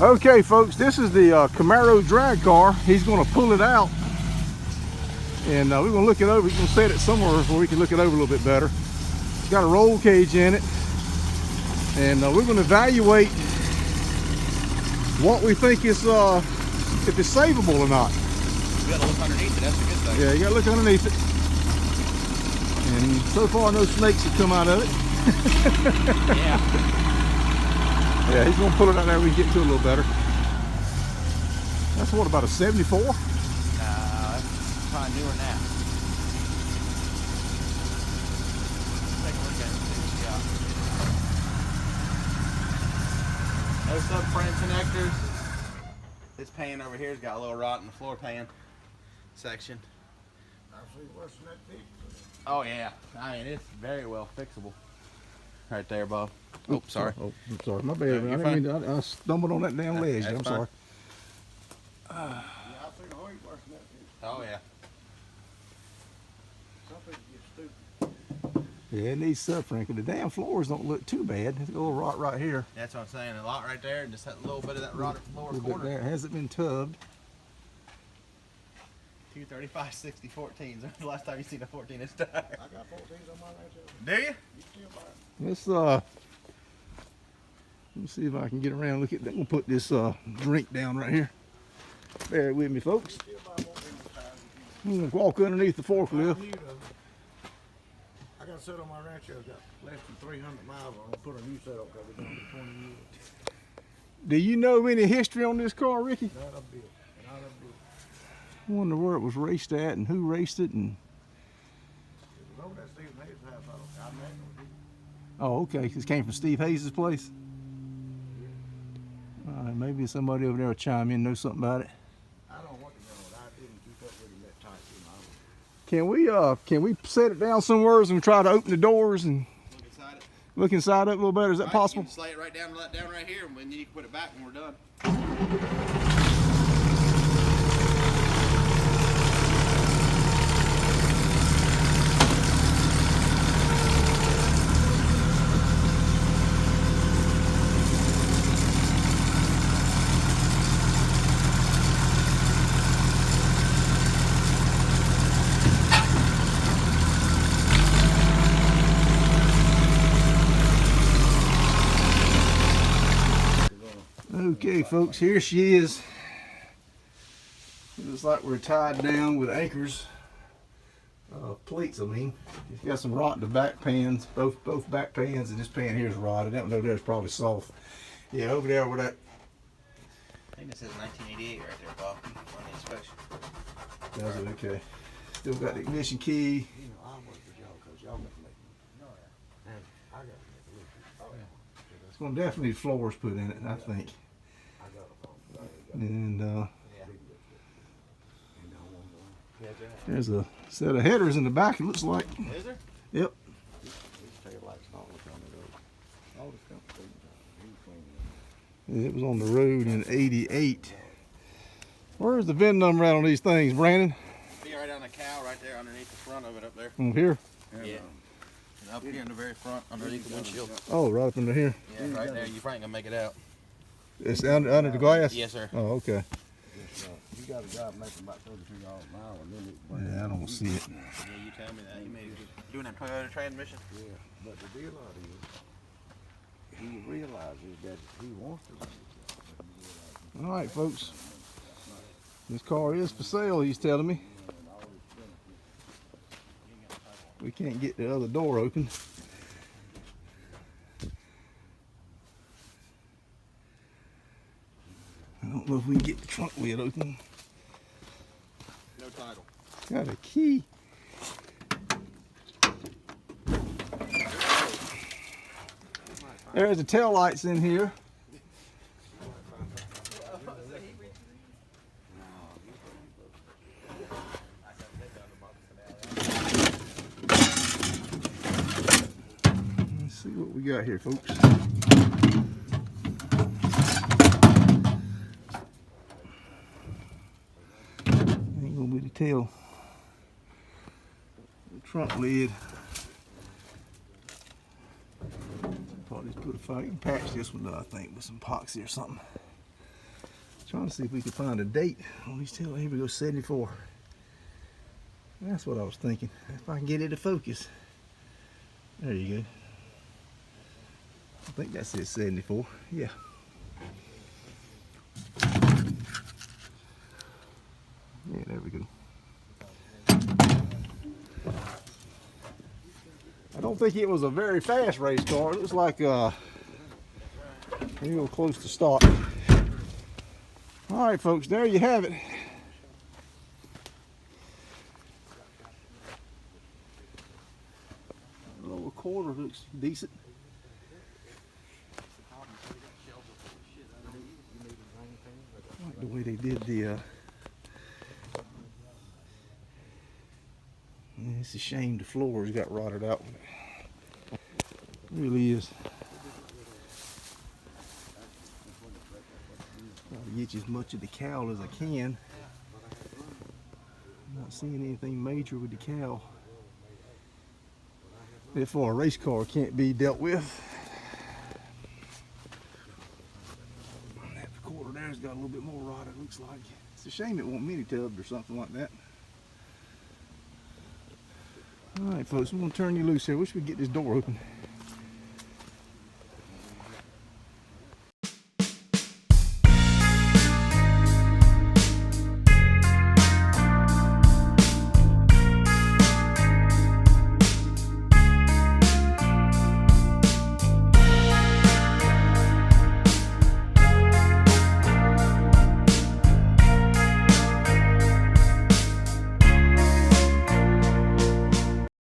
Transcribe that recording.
Okay, folks, this is the Camaro Drag car. He's going to pull it out, and we're going to look it over. He's going to set it somewhere where we can look it over a little bit better. It's got a roll cage in it, and we're going to evaluate what we think is if it's savable or not. You got to look underneath it. That's a good thing. Yeah, you got to look underneath it. And so far, no snakes have come out of it. Yeah. Yeah, he's going to pull it out there. We can get to it a little better. That's what, about a 74? That's probably newer now. Take a look at it and see what you got. No subframe connectors. This pan over here's got a little rot in the floor pan section. I've seen worse than that deep. Oh yeah, I mean it's very well fixable. Right there, Bob. Oh, sorry. Oh, I'm sorry. My bad. You're I didn't mean I stumbled on that damn ledge. I'm fine. sorry. Yeah, I've seen way worse than that deep. Oh yeah. Some people get stupid. Yeah, it needs suffering because the damn floors don't look too bad. There's a little rot right here. That's what I'm saying. A lot right there, and just that little bit of that rotted lower A little bit corner. there. It hasn't been tubbed. 235 60 14s. The last time you seen a 14-inch tire? I got 14s on my ranch. Do you? You still buy it? Let's let me see if I can get around. Look at that. I'm gonna put this drink down right here. Bear with me, folks. You still buy more than the tires if you I'm gonna walk underneath the forklift. I got a set on my ranch. I've got less than 300 miles. I'm gonna put a new set up because it's gonna be 20 years. Do you know any history on this car, Ricky? Not a bit. Not a bit. I wonder where it was raced at and who raced it. And It was over that Stephen Hayes house. I met him. oh, okay, this came from Steve Hayes' place. Maybe somebody over there will chime in, know something about it. I don't know what to know. I didn't keep up with him that tight. Can we set it down somewhere and try to open the doors and Look inside it. look inside it a little better? Is that Right, possible? You can slay it right down right here, and then you can put it back when we're done. Okay, folks, here she is. It looks like we're tied down with anchors, plates. I mean, it's got some rot in the back pans, both back pans, and this pan here is rotted. That one over there is probably soft. Yeah, over there where that. I think this is 1988 right there, Bob, on the inspection. Does it? Okay. Still got the ignition key. You know, I work for y'all because y'all make me. No, yeah. And I got to make a little. Oh, yeah. It's gonna definitely need floors put in it, I think. I got a phone. And Yeah. there's a set of headers in the back. It looks like. Is there? Yep. These tail lights not looking on the road. All the stuff he cleaned. It was on the road in '88. Where's the VIN number at on these things, Brandon? Be right on the cow right there underneath the front of it up there. On here? Yeah. And up here in the very front underneath the windshield. Oh, right up under here. Yeah, right there. You probably gonna make it out. It's under the glass? Yes, sir. Oh, okay. He got a job making about 33 miles an hour. And then it Yeah, I don't see it. Yeah, you tell me that. You made it doing that Toyota transmission. Yeah, but the deal out is, he realizes that he wants to. All right, folks. This car is for sale, he's telling me. We can't get the other door open. I don't know if we can get the trunk lid open. No title. Got a key. There's the tail lights in here. Let's see what we got here, folks. Ain't gonna be the tail. The trunk lid. Probably just put a fire. You can patch this one up, I think, with some epoxy or something. Trying to see if we can find a date on these tail. Here we go, 74. That's what I was thinking. If I can get it to focus. There you go. I think that says 74. Yeah. Yeah, there we go. I don't think it was a very fast race car. It looks like real close to start. All right, folks, there you have it. A little quarter looks decent. I like the way they did the it's a shame the floors got rotted out. It really is. Try to get as much of the cowl as I can. I'm not seeing anything major with the cowl. Therefore, a race car can't be dealt with. That quarter there's got a little bit more rot, it looks like. It's a shame it won't mini tubbed or something like that. Alright folks, I'm going to turn you loose here. Wish we could get this door open.